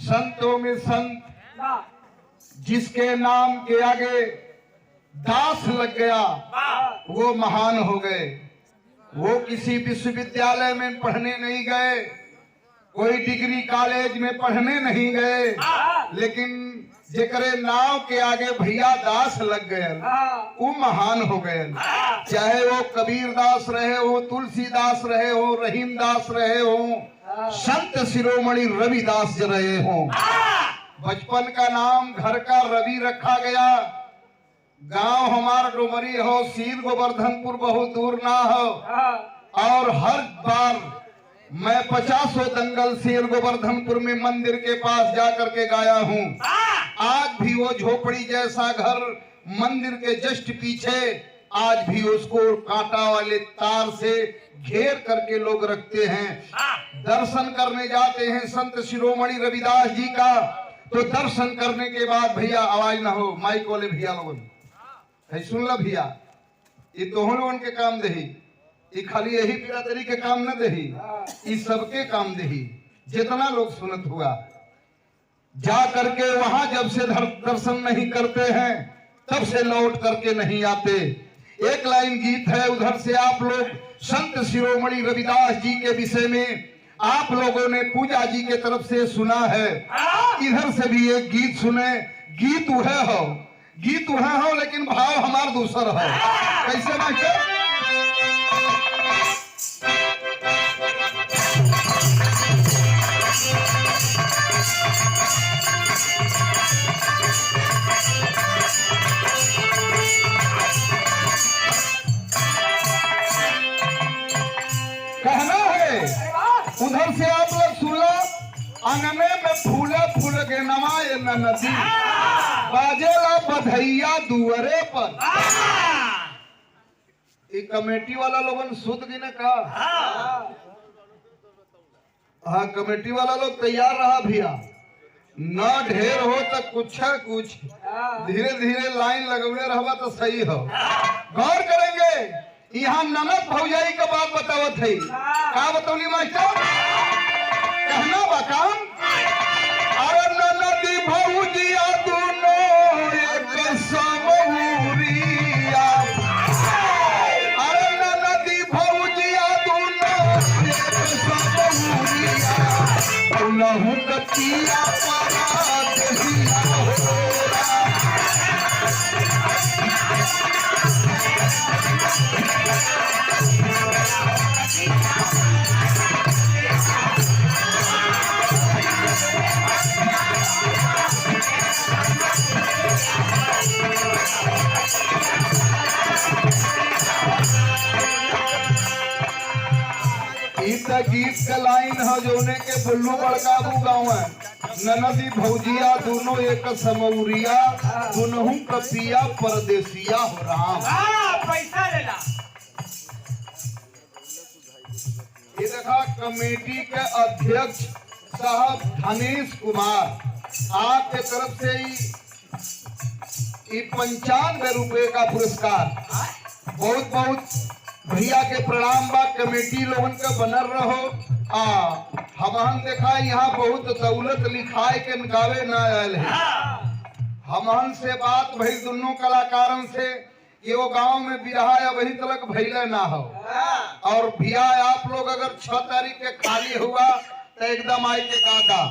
संतों में संत, जिसके नाम के आगे दास लग गया वो महान हो गए। वो किसी विश्वविद्यालय में पढ़ने नहीं गए, कोई डिग्री कॉलेज में पढ़ने नहीं गए, लेकिन जेकरे नाव के आगे भैया दास लग गए वो महान हो गए। चाहे वो कबीर दास रहे हो, तुलसीदास रहे हो, रहीम दास रहे हो, संत शिरोमणि रविदास रहे हो। बचपन का नाम घर का रवि रखा गया। गांव हमारा डुमरी हो, सीर गोवर्धनपुर बहुत दूर ना हो। और हर बार मैं 50 दंगल सीर गोवर्धनपुर में मंदिर के पास जाकर के गाया हूँ। आज भी वो झोपड़ी जैसा घर मंदिर के जस्ट पीछे, आज भी उसको कांटा वाले तार से घेर करके लोग रखते हैं। दर्शन करने जाते हैं संत शिरोमणि रविदास जी का, तो दर्शन करने के बाद भैया आवाज ना हो, माइक वाले भैया लोगन है सुन ला भैया, ये तो लोगन के काम दही, ये खाली यही बिरादरी के काम न दही, ये सबके काम दही। जितना लोग सुनत हुआ जा करके वहां जब से दर्शन नहीं करते हैं तब से लौट करके नहीं आते। एक लाइन गीत है उधर से, आप लोग संत शिरोमणि रविदास जी के विषय में आप लोगों ने पूजा जी के तरफ से सुना है, इधर से भी एक गीत सुने। गीत वह हो लेकिन भाव हमार दूसर हो। कैसे मास्टर? कहना है उधर से आप लोग सुना, अंगने में फूले फूल के नवाए न नदी, बाजेला बधैया दुअरे पर। ये कमेटी वाला लोगन सुध की न कहा, हाँ कमेटी वाला लोग तैयार रहा भैया, न ढेर हो तो कुछ धीरे धीरे लाइन लगौले रहबा तो सही हो। गौर करेंगे, यहाँ ननद भौजाई का बात बतावत है। का बतौली मास्टर? कहना बकाम, अरे ननदी भौजिया दोनों एक समूरिया, अरे ननदी भौजिया दोनों एक समूरिया, उलहू कतिया पारा देहिया होरा। गीत का लाइन है जोने के बुल्लू बड़का गाँव है, ननदी भौजिया दोनों एक समौरिया, दुनहु कपिया परदेसिया हो राम। पैसा लेला। ये देखा कमेटी के अध्यक्ष साहब धनेश कुमार, आपके तरफ से ही 95 रुपए का पुरस्कार। बहुत बहुत भैया के प्रणाम बा। कमेटी लोगन का बनर रहो। हमहन देखा यहाँ बहुत दौलत लिखाए के गावे न आयल है। हमहन से बात भई दोनों कलाकारन से, ये वो गांव में बिरहा या वही तलक भैले ना हो। और भैया आप लोग अगर 6 तारीख के खाली हुआ तो एकदम आई के काका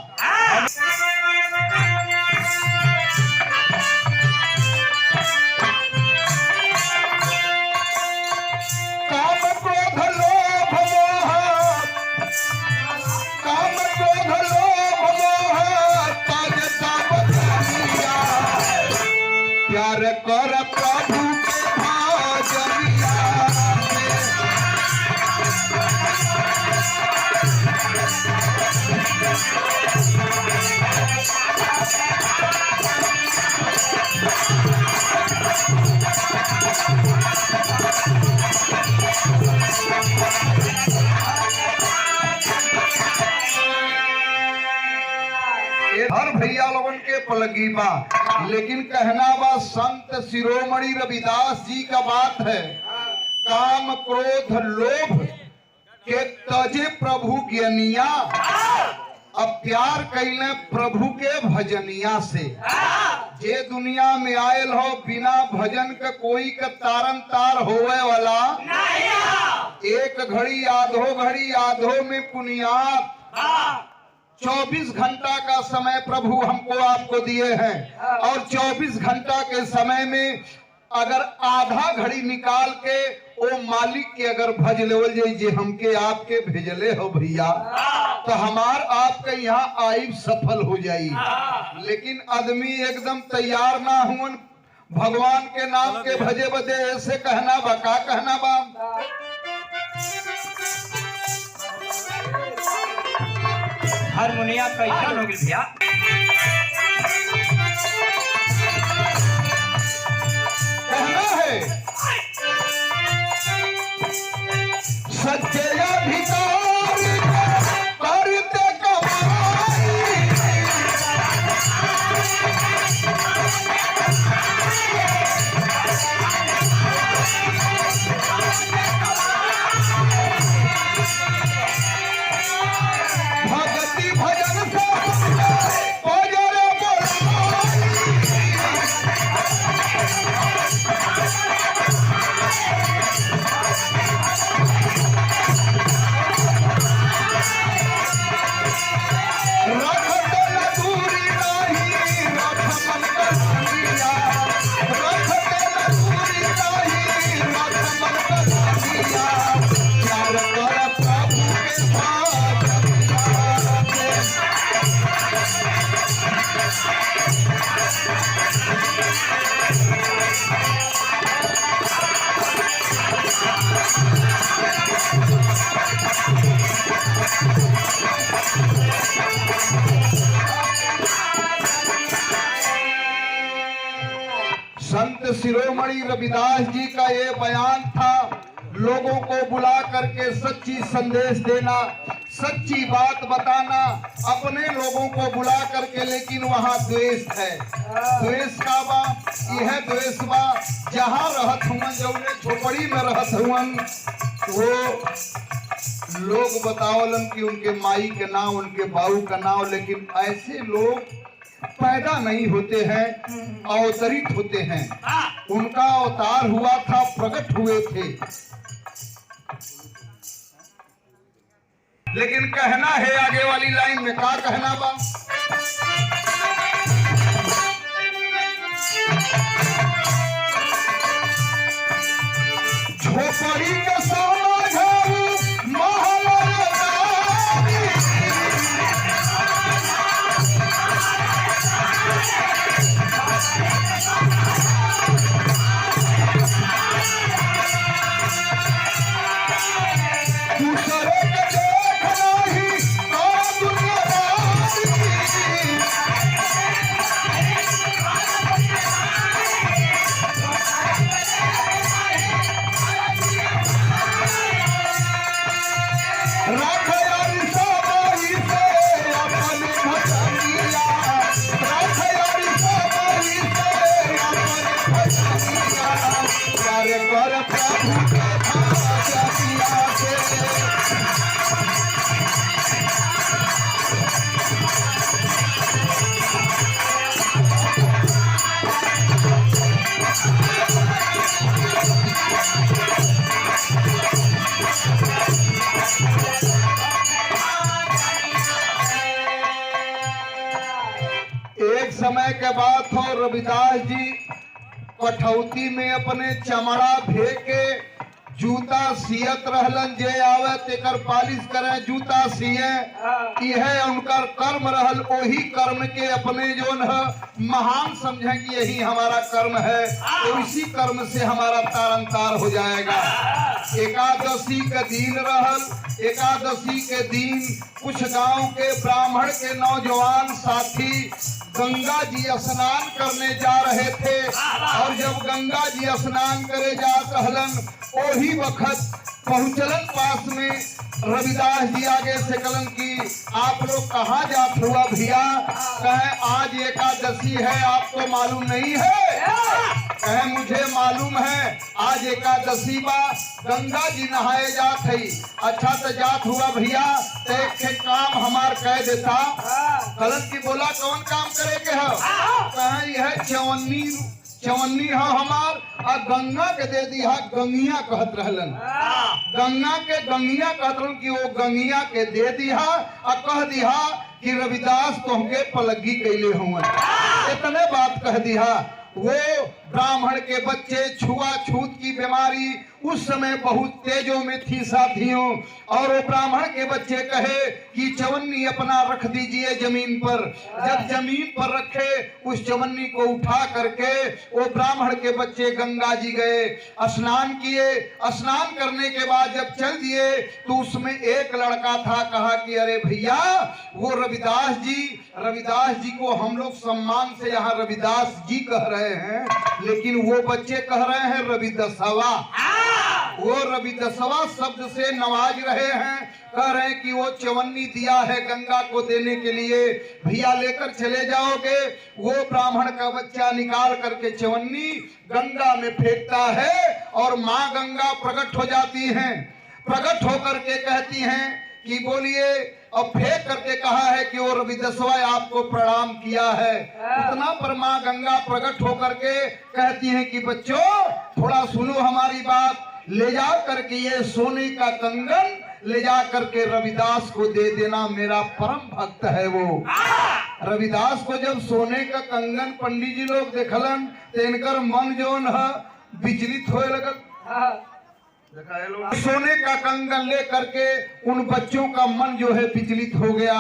प्यार कर प्रभु के भजनिया। हर भैया लोगन के पलगी बा, लेकिन कहना बा संत शिरोमणि रविदास जी का बात है। काम क्रोध लोभ के तजे प्रभु ज्ञानिया, अब प्यार कैले प्रभु के भजनिया से। जे दुनिया में आयल हो बिना भजन के कोई का तारन तार होवे वाला एक घड़ी आधो में पुनियात 24 घंटा का समय प्रभु हमको आपको दिए हैं और 24 घंटा के समय में अगर आधा घड़ी निकाल के वो मालिक के अगर भज लेवल जाइए हमके आपके भेजले हो भैया तो हमार आपके यहाँ आइब सफल हो जाई। लेकिन आदमी एकदम तैयार ना हुन भगवान के नाम के भजे बदे ऐसे कहना बा का कहना बा। हारमोनिया कैसा लोगे भैया कहना है सच्चे अधिकारी करते कमाई भक्ति भजन संत शिरोमणि रविदास जी का ये बयान था, लोगों को बुला करके सच्ची संदेश देना, सच्ची बात बताना, अपने लोगों को बुला करके। लेकिन वहाँ द्वेष है, द्वेष का बा यह द्वेष बा जहाँ रहत हुआ जौने झोपड़ी में रहत हुआ वो लोग बतावलन कि उनके माई के नाम उनके बाबू का नाम, लेकिन ऐसे लोग पैदा नहीं होते हैं, अवतरित होते हैं। उनका अवतार हुआ था, प्रकट हुए थे। लेकिन कहना है आगे वाली लाइन में क्या कहना बा। झोपड़ी के समाधान एक समय के बाद हो रविदास जी कठौती में अपने चमड़ा भे के जूता सियत रहलन, जे आवे तेकर पालिश करे जूता सिए, यह उनका कर्म रहल। वही कर्म के अपने जो महान समझे कि यही हमारा कर्म है, तो इसी कर्म से हमारा तारन तार हो जाएगा। एकादशी के दिन रहल, एकादशी के दिन कुछ गांव के ब्राह्मण के नौजवान साथी गंगा जी स्नान करने जा रहे थे, और जब गंगा जी स्नान करे जा कहलन, वही वक्त पहुंचलन पास में रविदास जी आगे से कलन की आप लोग कहाँ जात हुआ भैया? कहे आज एकादशी है, आपको मालूम नहीं है? कहे मुझे मालूम है, आज एकादशी बा, गंगा जी नहाए जात है। अच्छा तो जात हुआ भैया, तो एक काम हमार कह देता। कलन की बोला कौन काम करे के है? कहे यह चवन्नी है हमार, और गंगा के दे दिया गंगिया कहत रहलन। गंगा के गंगिया कहत रहलन कि वो गंगिया के दे दिया और कह दिया कि रविदास तुमके पलगी कैले हुए। इतने बात कह दिया। वो ब्राह्मण के बच्चे छुआछूत की बीमारी उस समय बहुत तेजों में थी साथियों, और वो ब्राह्मण के बच्चे कहे कि चवन्नी अपना रख दीजिए जमीन पर। जब जमीन पर रखे, उस चवन्नी को उठा करके वो ब्राह्मण के बच्चे गंगा जी गए, स्नान किए। स्नान करने के बाद जब चल दिए तो उसमें एक लड़का था। कहा कि अरे भैया, वो रविदास जी को हम लोग सम्मान से यहाँ रविदास जी कह रहे हैं, लेकिन वो बच्चे कह रहे हैं रविदसवा। वो रविदसवा शब्द से नवाज रहे हैं, कह रहे हैं कि वो चवन्नी दिया है गंगा को देने के लिए, भैया लेकर चले जाओगे। वो ब्राह्मण का बच्चा निकाल करके चवन्नी गंगा में फेंकता है और माँ गंगा प्रकट हो जाती हैं। प्रकट होकर के कहती हैं कि बोलिए, और फेंक करके कहा है कि वो रविदसवा आपको प्रणाम किया है। उतना पर माँ गंगा प्रकट होकर के कहती हैं कि बच्चों थोड़ा सुनो हमारी बात, ले जा करके ये सोने का कंगन ले जा करके रविदास को दे देना, मेरा परम भक्त है वो। रविदास को जब सोने का कंगन पंडित जी लोग देखलन तो इनकर मन जो है विचलित होए लगल। सोने का कंगन ले करके उन बच्चों का मन जो है विचलित हो गया।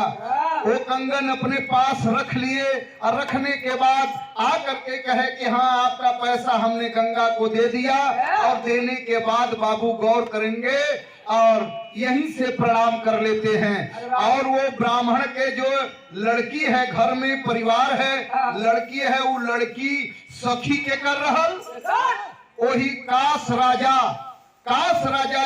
वो कंगन अपने पास रख लिए और रखने के बाद आ करके कहे कि हाँ, आपका पैसा हमने गंगा को दे दिया, और देने के बाद बाबू गौर करेंगे और यहीं से प्रणाम कर लेते हैं। और वो ब्राह्मण के जो लड़की है, घर में परिवार है, लड़की है, वो लड़की सखी के कर रहल वही काश राजा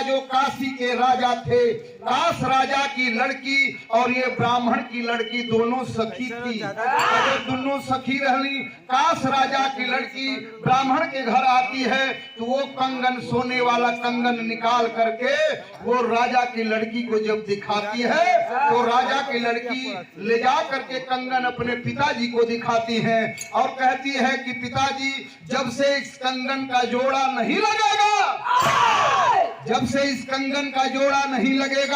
जो काशी के राजा थे, काश राजा की लड़की और ये ब्राह्मण की लड़की दोनों सखी थी। अगर दोनों सखी रहनी, काश राजा की लड़की ब्राह्मण के घर आती है तो वो कंगन, सोने वाला कंगन निकाल करके वो राजा की लड़की को जब दिखाती है तो राजा की लड़की ले जा करके कंगन अपने पिताजी को दिखाती है और कहती है कि पिताजी, जब से इस कंगन का जोड़ा नहीं लगेगा, जब से इस कंगन का जोड़ा नहीं लगेगा,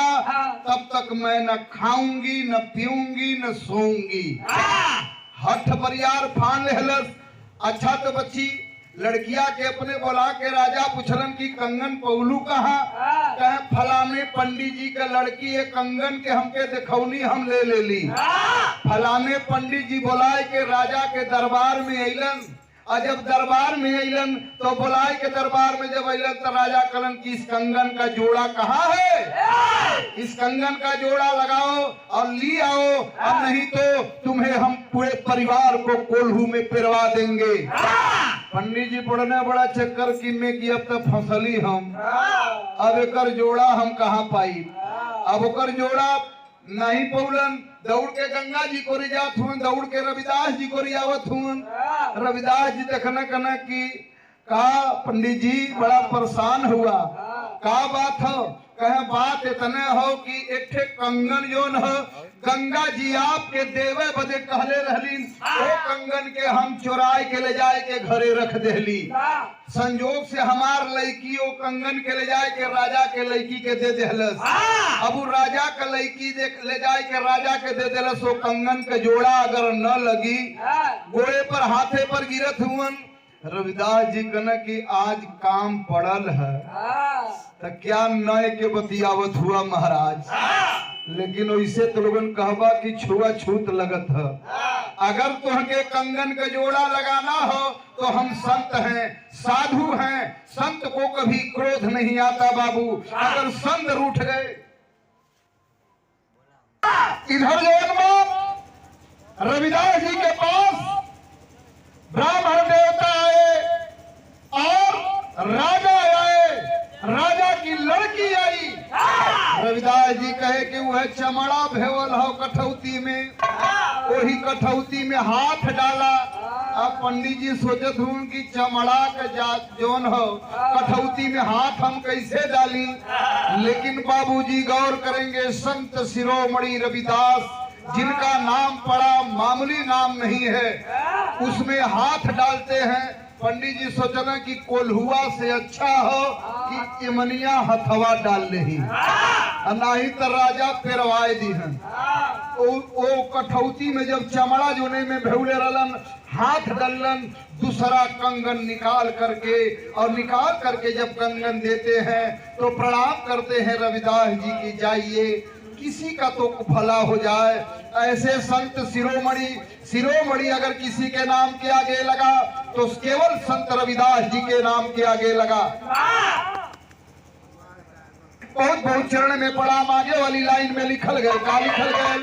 तब तक मैं न खाऊंगी, न पीऊंगी, न सोऊंगी। हठ बरियार फान लेहलस। अच्छा तो बच्ची लड़किया के अपने बोला के राजा पूछलन की कंगन पौलू कहाँ? कहे फलाने पंडित जी के लड़की है, कंगन के हमके दिखौनी, हम ले ली। फलाने पंडित जी बुलाए के राजा के दरबार में अइलन, और जब दरबार में अइलन तो बुलाए के दरबार में जब अइलन तो राजा कलन की इस कंगन का जोड़ा कहाँ है? इस कंगन का जोड़ा लगाओ और ली आओ, और नहीं तो तुम्हें हम पूरे परिवार को कोल्हू में पिरवा देंगे। पंडित जी पढ़ने बड़ा चक्कर की में कि अब तक फंसली हम, अब एकर जोड़ा हम कहाँ पाई। अब ओकर जोड़ा नहीं पौलन, दौड़ के गंगा जी को रिजात हुए, दौड़ के रविदास जी को रियावत हुए। रविदास जी देखना कहना कि का पंडित जी बड़ा परेशान हुआ, का बात हो? कहे बात इतने हो कि एक ठे कंगन जो न गंगा जी आपके देवे बदे कहले रहली, वो कंगन के हम चुराए के ले जाए के घरे रख देली। संजोग से हमार लड़की वो कंगन के ले जाए के राजा के लड़की के दे देहलस। अब वो राजा का लड़की ले जाए के राजा के दे देलस। वो कंगन के जोड़ा अगर न लगी, गोड़े पर हाथे पर गिरत हुवन। रविदास जी कहना कि आज काम पड़ल है तो क्या नए के बतियावत हुआ महाराज, लेकिन वैसे तो लोगन कहबा कि छुआछूत लगत है। अगर तुहके कंगन का जोड़ा लगाना हो तो हम संत हैं, साधु हैं, संत को कभी क्रोध नहीं आता बाबू। अगर संत रूठ गए, इधर जो रविदास जी के पास ब्राह्मण देवता आए और राजा आए, राजा की लड़की आई। रविदास रविदास जी कहे कि वह चमड़ा भेवल हो कठौती में, वही कठौती में हाथ डाला। अब पंडित जी सोचत हूँ कि चमड़ा का जात जोन हो कठौती में हाथ हम कैसे डाली, लेकिन बाबूजी गौर करेंगे संत शिरोमणि रविदास जिनका नाम पड़ा मामूली नाम नहीं है, उसमें हाथ डालते हैं। पंडित जी सोचना कि कोल्हुआ से अच्छा हो कि इमनिया हथवा डाल ले, नहीं तो राजा पेरवाए दी हैं। ओ कठौती में जब चमड़ा जोने में भेवले रहलन, हाथ डालन, दूसरा कंगन निकाल करके जब कंगन देते हैं तो प्रणाम करते हैं रविदास जी की जाइए, किसी का तो भला हो जाए। ऐसे संत शिरोमणि अगर किसी के नाम के आगे लगा तो केवल संत रविदास जी के नाम के आगे लगा। बहुत बहुत चरण में पड़ा, आगे वाली लाइन में लिखल गए, क्या लिखल गए?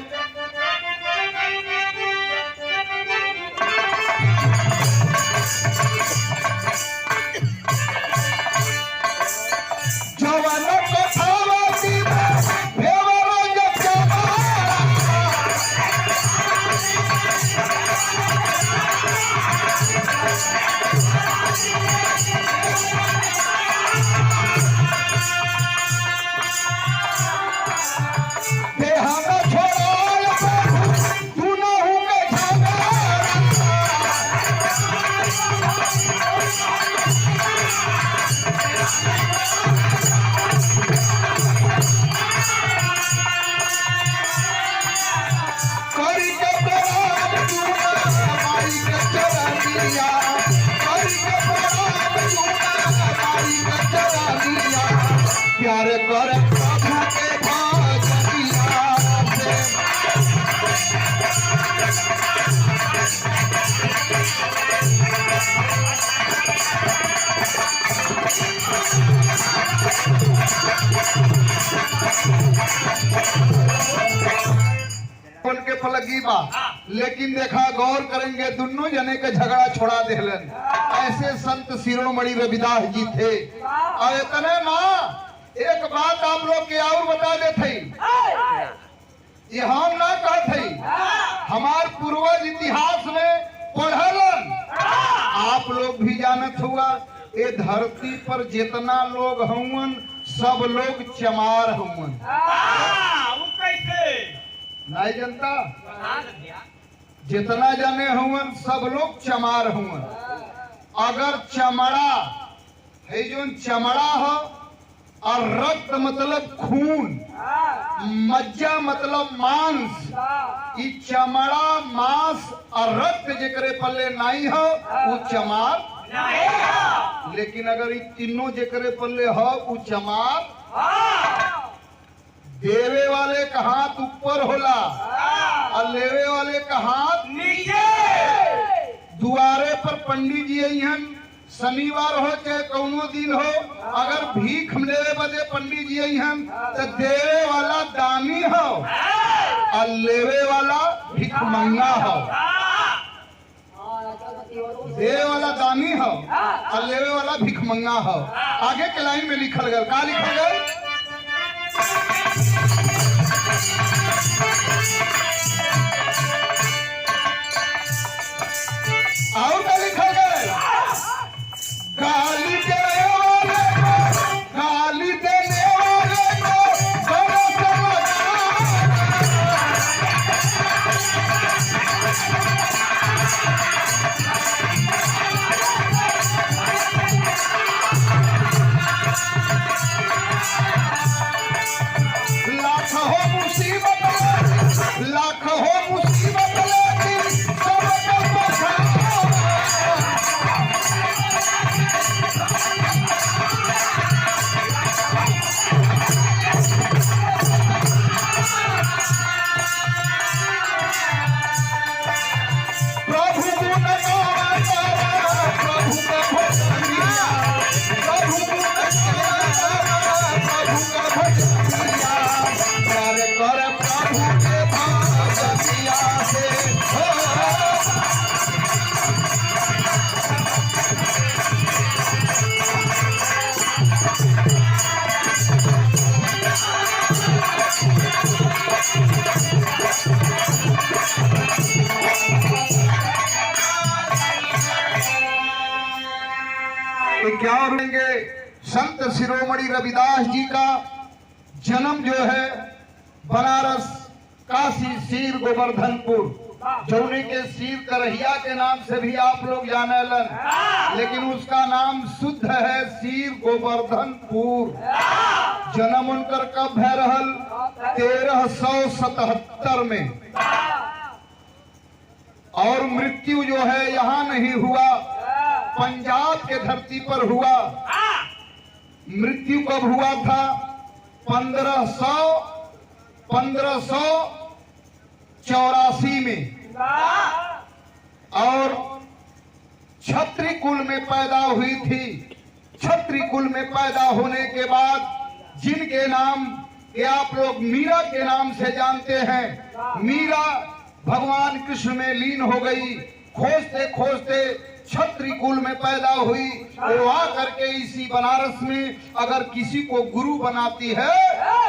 प्यार कर प्रभु के भजनिया उनके फलगी बा, लेकिन देखा गौर करेंगे दोनों जने के झगड़ा छोड़ा देलन। ऐसे संत शिरोमणि रविदास जी थे। और इतने ना, एक बात आप लोग के और बता देते, ये हम ना कहते, हमार पूर्वज इतिहास में पढ़लन, आप लोग भी जानत हुआ, ये धरती पर जितना लोग हुवन सब लोग चमार हुवन। नहीं जनता, जितना जाने हुवन सब लोग चमार हुवन। अगर चमड़ा है, जो चमड़ा हो, और रक्त मतलब खून, मज्जा मतलब मांस, ये चमड़ा मांस और रक्त जेकरे पल्ले नहीं हो वो चमार नहीं। लेकिन अगर ये तीनों जेकरे पल्ले हो वो चमार। देवे वाले का हाथ ऊपर होला और लेवे वाले का हाथ नीचे। दुआरे पर पंडित जी अइहन, शनिवार हो चाहे कौनो दिन हो, अगर भीख लेवे बदे पंडित जी अइहन तो देवे वाला दानी हो और लेवे वाला भिखमंगा हो। देवे वाला दानी हो और लेवे वाला भिखमंगा हो। आगे के लाइन में लिखल गया, क्या लिखल गया? और क्या लिखा गया? गाली देने वाले को, गाली देने वाले को बड़ा समझदार। क्या और लेंगे। संत शिरोमणि रविदास जी का जन्म जो है बनारस काशी सीर गोवर्धनपुर, जौने के सीर करहिया के नाम से भी आप लोग जानेलन, लेकिन उसका नाम शुद्ध है सीर गोवर्धनपुर। जन्म उनकर कब है रहल? 1377 में, और मृत्यु जो है यहाँ नहीं हुआ, पंजाब के धरती पर हुआ। मृत्यु कब हुआ था? 1584 में, और क्षत्रिय कुल में पैदा हुई थी। क्षत्रिय कुल में पैदा होने के बाद जिनके नाम के आप लोग मीरा के नाम से जानते हैं, मीरा भगवान कृष्ण में लीन हो गई। खोजते खोजते क्षत्रिय कुल में पैदा हुई, वो आकर के इसी बनारस में अगर किसी को गुरु बनाती है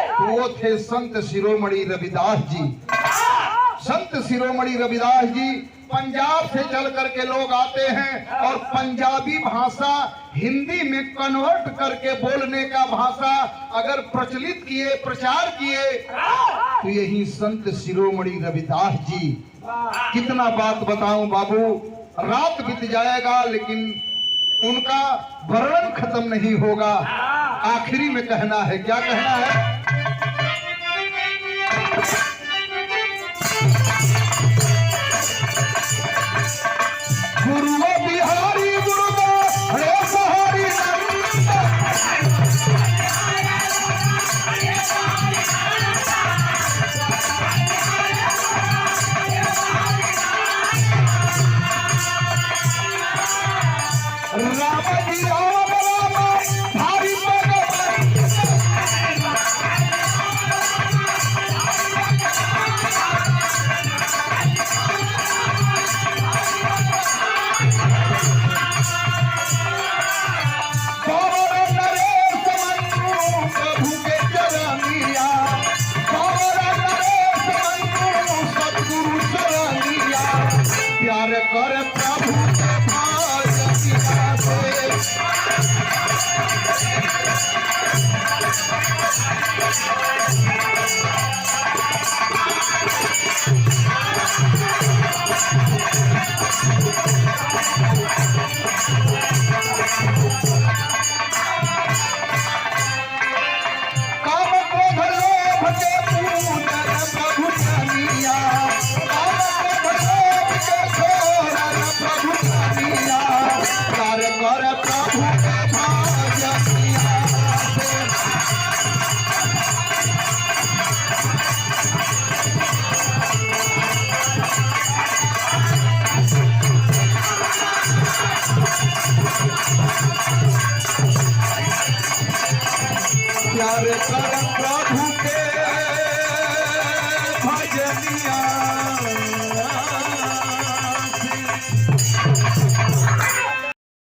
तो वो थे संत शिरोमणि रविदास जी। संत शिरोमणि रविदास जी पंजाब से चल करके लोग आते हैं और पंजाबी भाषा हिंदी में कन्वर्ट करके बोलने का भाषा अगर प्रचलित किए, प्रचार किए, तो यही संत शिरोमणि रविदास जी। कितना बात बताऊं बाबू, रात बीत जाएगा लेकिन उनका वर्णन खत्म नहीं होगा। आखिरी में कहना है, क्या कहना है? गुरु बिहारी गुरुदा हरे सहारी राम जी राम राम भारी प्यार कर प्रभु के भाजनिया से। काम क्रोध लोभ के पूजन प्रभु कनिया, काम क्रोध लोभ के छोड़न प्रभु कनिया, प्यार कर प्रभु के भाजनिया से। प्यार कर प्रभु के भजनिया।